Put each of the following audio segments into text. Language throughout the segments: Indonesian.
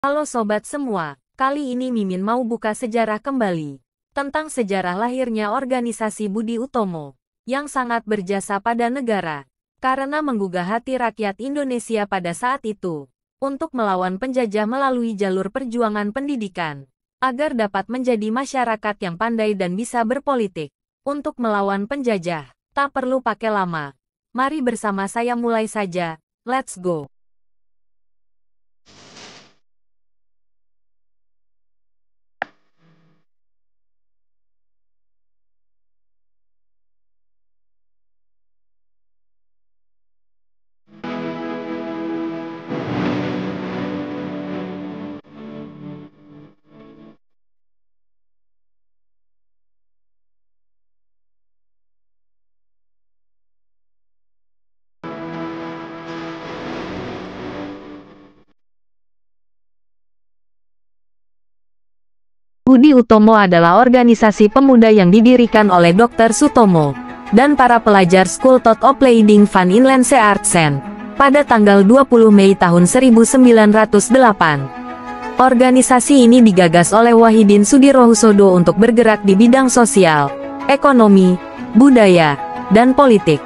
Halo sobat semua, kali ini Mimin mau buka sejarah kembali tentang sejarah lahirnya organisasi Budi Utomo yang sangat berjasa pada negara karena menggugah hati rakyat Indonesia pada saat itu untuk melawan penjajah melalui jalur perjuangan pendidikan agar dapat menjadi masyarakat yang pandai dan bisa berpolitik untuk melawan penjajah. Tak perlu pakai lama, mari bersama saya mulai saja, let's go. Budi Utomo adalah organisasi pemuda yang didirikan oleh Dr. Sutomo dan para pelajar School Thought of Leading Van Inlandse Artsen pada tanggal 20 Mei tahun 1908. Organisasi ini digagas oleh Wahidin Sudirohusodo untuk bergerak di bidang sosial, ekonomi, budaya, dan politik.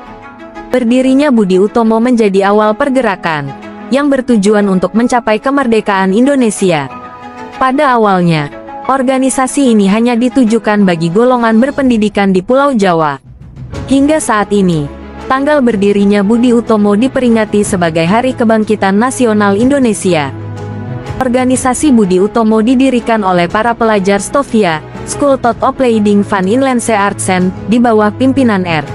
Berdirinya Budi Utomo menjadi awal pergerakan yang bertujuan untuk mencapai kemerdekaan Indonesia. Pada awalnya, organisasi ini hanya ditujukan bagi golongan berpendidikan di Pulau Jawa. Hingga saat ini, tanggal berdirinya Budi Utomo diperingati sebagai Hari Kebangkitan Nasional Indonesia. Organisasi Budi Utomo didirikan oleh para pelajar Stovia, School Thought of Leading Van Inlandse Artsen, di bawah pimpinan R.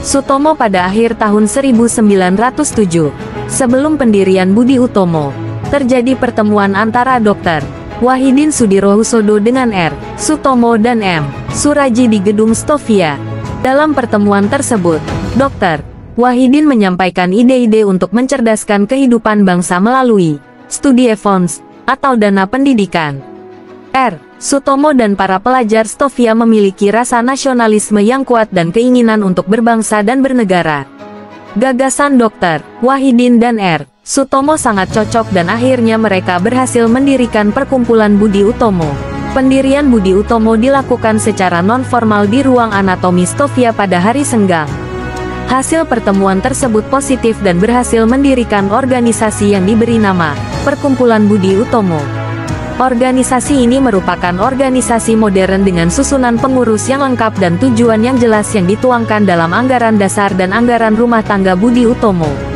Sutomo pada akhir tahun 1907. Sebelum pendirian Budi Utomo, terjadi pertemuan antara Dr. Wahidin Sudirohusodo dengan R. Sutomo dan M. Suraji di Gedung Stovia. Dalam pertemuan tersebut, Dr. Wahidin menyampaikan ide-ide untuk mencerdaskan kehidupan bangsa melalui studi funds atau dana pendidikan. R. Sutomo dan para pelajar Stovia memiliki rasa nasionalisme yang kuat dan keinginan untuk berbangsa dan bernegara. Gagasan Dr. Wahidin dan R. Sutomo sangat cocok dan akhirnya mereka berhasil mendirikan Perkumpulan Budi Utomo. Pendirian Budi Utomo dilakukan secara non-formal di ruang anatomi Stovia pada hari senggang. Hasil pertemuan tersebut positif dan berhasil mendirikan organisasi yang diberi nama Perkumpulan Budi Utomo. Organisasi ini merupakan organisasi modern dengan susunan pengurus yang lengkap dan tujuan yang jelas yang dituangkan dalam anggaran dasar dan anggaran rumah tangga Budi Utomo.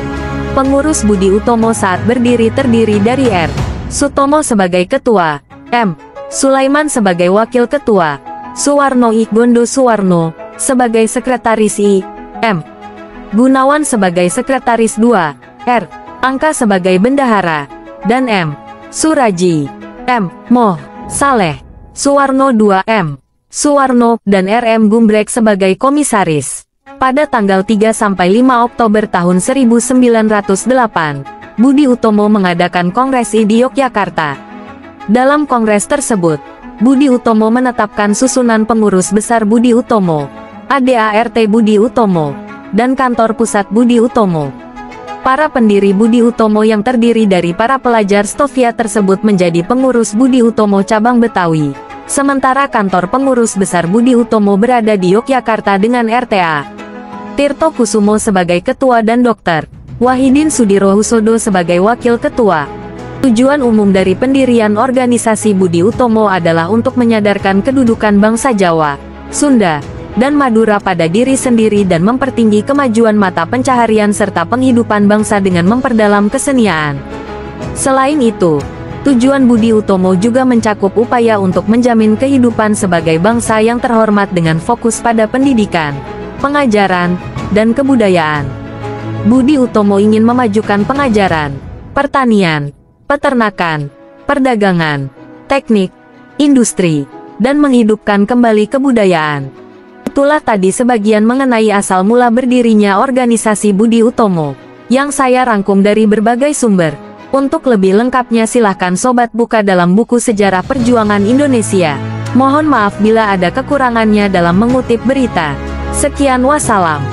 Pengurus Budi Utomo saat berdiri terdiri dari R. Sutomo sebagai Ketua, M. Sulaiman sebagai Wakil Ketua, Suwarno I. Gondo Suwarno sebagai Sekretaris I. M. Gunawan sebagai Sekretaris II, R. Angka sebagai Bendahara, dan M. Suraji, M. Moh, Saleh, Suwarno II M. Suwarno, dan R. M. Gumbrek sebagai Komisaris. Pada tanggal 3–5 Oktober tahun 1908, Budi Utomo mengadakan Kongres I di Yogyakarta. Dalam kongres tersebut, Budi Utomo menetapkan susunan pengurus besar Budi Utomo, ADART Budi Utomo, dan kantor pusat Budi Utomo. Para pendiri Budi Utomo yang terdiri dari para pelajar Stovia tersebut menjadi pengurus Budi Utomo cabang Betawi, sementara kantor pengurus besar Budi Utomo berada di Yogyakarta dengan RTA Tirto Kusumo sebagai ketua dan Dr. Wahidin Sudirohusodo sebagai wakil ketua. Tujuan umum dari pendirian organisasi Budi Utomo adalah untuk menyadarkan kedudukan bangsa Jawa, Sunda, dan Madura pada diri sendiri dan mempertinggi kemajuan mata pencaharian serta penghidupan bangsa dengan memperdalam kesenian. Selain itu, tujuan Budi Utomo juga mencakup upaya untuk menjamin kehidupan sebagai bangsa yang terhormat dengan fokus pada pendidikan, pengajaran, dan kebudayaan. Budi Utomo ingin memajukan pengajaran, pertanian, peternakan, perdagangan, teknik, industri, dan menghidupkan kembali kebudayaan. Itulah tadi sebagian mengenai asal mula berdirinya organisasi Budi Utomo, yang saya rangkum dari berbagai sumber. Untuk lebih lengkapnya silahkan sobat buka dalam buku Sejarah Perjuangan Indonesia. Mohon maaf bila ada kekurangannya dalam mengutip berita. Sekian wassalam.